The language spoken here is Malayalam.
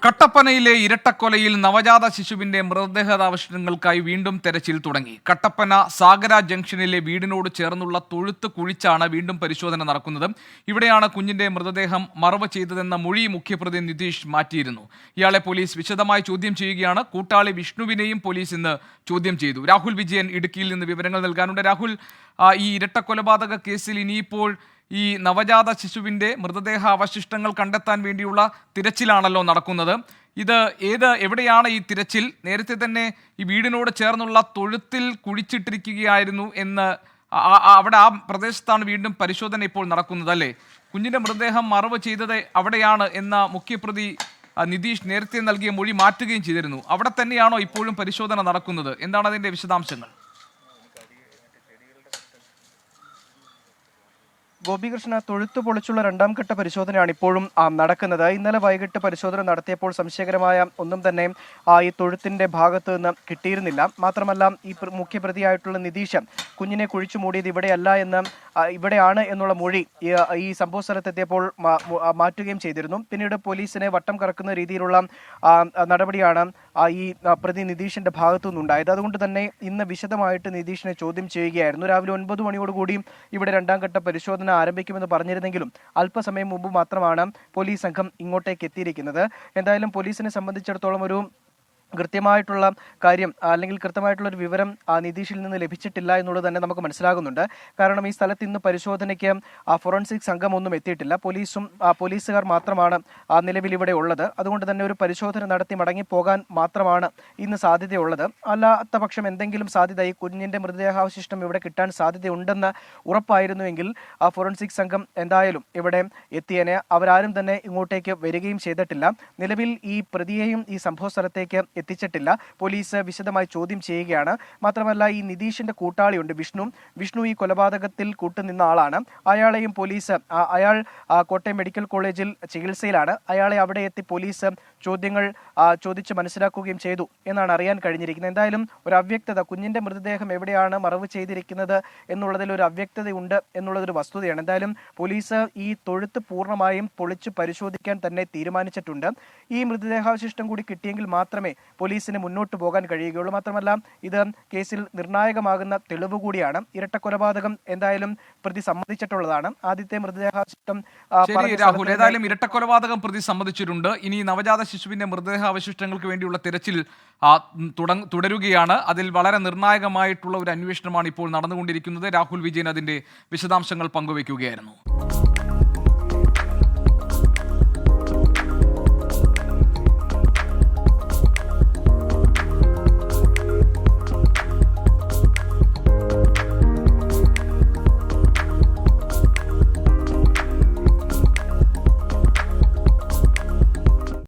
കട്ടപ്പനയിലെ ഇരട്ടക്കൊലയിൽ നവജാത ശിശുവിന്റെ മൃതദേഹാവശിഷ്ടങ്ങൾക്കായി വീണ്ടും തെരച്ചിൽ തുടങ്ങി. കട്ടപ്പന സാഗര ജംഗ്ഷനിലെ വീടിനോട് ചേർന്നുള്ള തൊഴുത്ത് കുഴിച്ചാണ് വീണ്ടും പരിശോധന നടക്കുന്നത്. ഇവിടെയാണ് കുഞ്ഞിന്റെ മൃതദേഹം മറവ് ചെയ്തതെന്ന മൊഴി മുഖ്യപ്രതി നിതീഷ് മാറ്റിയിരുന്നു. ഇയാളെ പോലീസ് വിശദമായി ചോദ്യം ചെയ്യുകയാണ്. കൂട്ടാളി വിഷ്ണുവിനെയും പോലീസ് ഇന്ന് ചോദ്യം ചെയ്തു. രാഹുൽ വിജയൻ ഇടുക്കിയിൽ നിന്ന് വിവരങ്ങൾ നൽകാനുണ്ട്. രാഹുൽ, ഈ ഇരട്ടക്കൊലപാതക കേസിൽ ഇനിയിപ്പോൾ ഈ നവജാത ശിശുവിൻ്റെ മൃതദേഹാവശിഷ്ടങ്ങൾ കണ്ടെത്താൻ വേണ്ടിയുള്ള തിരച്ചിലാണല്ലോ നടക്കുന്നത്. എവിടെയാണ് ഈ തിരച്ചിൽ? നേരത്തെ തന്നെ ഈ വീടിനോട് ചേർന്നുള്ള തൊഴുത്തിൽ കുഴിച്ചിട്ടിരിക്കുകയായിരുന്നു എന്ന് അവിടെ ആ പ്രദേശത്താണ് വീണ്ടും പരിശോധന ഇപ്പോൾ നടക്കുന്നത്, അല്ലേ? കുഞ്ഞിൻ്റെ മൃതദേഹം മറവ് ചെയ്തത് അവിടെയാണ് എന്ന മുഖ്യപ്രതി നിതീഷ് നേരത്തെ നൽകിയ മൊഴി മാറ്റുകയും ചെയ്തിരുന്നു. അവിടെ തന്നെയാണോ ഇപ്പോഴും പരിശോധന നടക്കുന്നത്? എന്താണ് അതിൻ്റെ വിശദാംശങ്ങൾ? ഗോപികൃഷ്ണ, തൊഴുത്ത് പൊളിച്ചുള്ള രണ്ടാം ഘട്ട പരിശോധനയാണ് ഇപ്പോഴും നടക്കുന്നത്. ഇന്നലെ വൈകിട്ട് പരിശോധന നടത്തിയപ്പോൾ സംശയകരമായ ഒന്നും തന്നെ ഈ തൊഴുത്തിന്റെ ഭാഗത്ത് നിന്ന് കിട്ടിയിരുന്നില്ല. മാത്രമല്ല, ഈ മുഖ്യപ്രതിയായിട്ടുള്ള നിതീഷ് കുഞ്ഞിനെ കുഴിച്ചു മൂടിയത് ഇവിടെയല്ല എന്ന് ഇവിടെയാണ് എന്നുള്ള മൊഴി ഈ സംഭവ സ്ഥലത്തെത്തിയപ്പോൾ മാറ്റുകയും ചെയ്തിരുന്നു. പിന്നീട് പോലീസിനെ വട്ടം കറക്കുന്ന രീതിയിലുള്ള നടപടിയാണ് ഈ പ്രതി നിതീഷിന്റെ ഭാഗത്തു നിന്നുണ്ടായത്. അതുകൊണ്ട് തന്നെ ഇന്ന് വിശദമായിട്ട് നിതീഷിനെ ചോദ്യം ചെയ്യുകയായിരുന്നു. രാവിലെ 9 മണിയോടുകൂടി ഇവിടെ രണ്ടാം ഘട്ട പരിശോധന ആരംഭിക്കുമെന്ന് പറഞ്ഞിരുന്നെങ്കിലും അല്പസമയം മുമ്പ് മാത്രമാണ് പോലീസ് സംഘം ഇങ്ങോട്ടേക്ക് എത്തിയിരിക്കുന്നത്. എന്തായാലും പോലീസിനെ സംബന്ധിച്ചിടത്തോളം ഒരു കൃത്യമായിട്ടുള്ള കാര്യം അല്ലെങ്കിൽ കൃത്യമായിട്ടുള്ള ഒരു വിവരം നിതീഷിൽ നിന്ന് ലഭിച്ചിട്ടില്ല എന്നുള്ളത് തന്നെ നമുക്ക് മനസ്സിലാകുന്നുണ്ട്. കാരണം ഈ സ്ഥലത്ത് ഇന്ന് പരിശോധനയ്ക്ക് ഫോറൻസിക് സംഘമൊന്നും എത്തിയിട്ടില്ല. പോലീസുകാർ മാത്രമാണ് നിലവിൽ ഇവിടെ ഉള്ളത്. അതുകൊണ്ട് തന്നെ ഒരു പരിശോധന നടത്തി മടങ്ങിപ്പോകാൻ മാത്രമാണ് ഇന്ന് സാധ്യതയുള്ളത്. അല്ലാത്ത പക്ഷം എന്തെങ്കിലും സാധ്യത ഈ കുഞ്ഞിന്റെ മൃതദേഹാവശിഷ്ടം ഇവിടെ കിട്ടാൻ സാധ്യതയുണ്ടെന്ന് ഉറപ്പായിരുന്നുവെങ്കിൽ ഫോറൻസിക് സംഘം എന്തായാലും ഇവിടെ എത്തിയേനെ. അവരാരും തന്നെ ഇങ്ങോട്ടേക്ക് വരികയും ചെയ്തിട്ടില്ല. നിലവിൽ ഈ പ്രതിയെയും ഈ സംഭവ സ്ഥലത്തേക്ക് എത്തിച്ചിട്ടില്ല. പോലീസ് വിശദമായി ചോദ്യം ചെയ്യുകയാണ്. മാത്രമല്ല, ഈ നിതീഷിന്റെ കൂട്ടാളിയുണ്ട് വിഷ്ണു ഈ കൊലപാതകത്തിൽ കൂട്ടുനിന്ന ആളാണ്. അയാളെയും പോലീസ് അയാൾ കോട്ടയം മെഡിക്കൽ കോളേജിൽ ചികിത്സയിലാണ്. അയാളെ അവിടെ എത്തി പോലീസ് ചോദ്യങ്ങൾ ചോദിച്ച് മനസ്സിലാക്കുകയും ചെയ്തു എന്നാണ് അറിയാൻ കഴിഞ്ഞിരിക്കുന്നത്. എന്തായാലും ഒരു അവ്യക്തത, കുഞ്ഞിന്റെ മൃതദേഹം എവിടെയാണ് മറവ് ചെയ്തിരിക്കുന്നത് എന്നുള്ളതിൽ ഒരു അവ്യക്തതയുണ്ട് എന്നുള്ളതൊരു വസ്തുതയാണ്. എന്തായാലും പോലീസ് ഈ തൊഴുത്ത് പൂർണ്ണമായും പൊളിച്ചു പരിശോധിക്കാൻ തന്നെ തീരുമാനിച്ചിട്ടുണ്ട്. ഈ മൃതദേഹാവശിഷ്ടം കൂടി കിട്ടിയെങ്കിൽ മാത്രമേ പോലീസിന് മുന്നോട്ട് പോകാൻ കഴിയുകയുള്ളൂ. മാത്രമല്ല, ഇത് കേസിൽ നിർണായകമാകുന്ന തെളിവ് കൂടിയാണ്. ഇരട്ടക്കൊലപാതകം എന്തായാലും പ്രതി സമ്മതിച്ചിട്ടുള്ളതാണ്. ആദ്യത്തെ മൃതദേഹാവശിഷ്ടം രാഹുൽ, ഏതായാലും ഇരട്ടക്കൊലപാതകം പ്രതി സമ്മതിച്ചിട്ടുണ്ട്. ഇനി നവജാത ശിശുവിന്റെ മൃതദേഹാവശിഷ്ടങ്ങൾക്ക് വേണ്ടിയുള്ള തിരച്ചിൽ തുടരുകയാണ്. അതിൽ വളരെ നിർണായകമായിട്ടുള്ള ഒരു അന്വേഷണമാണ് ഇപ്പോൾ നടന്നുകൊണ്ടിരിക്കുന്നത്. രാഹുൽ വിജയൻ അതിന്റെ വിശദാംശങ്ങൾ പങ്കുവയ്ക്കുകയായിരുന്നു.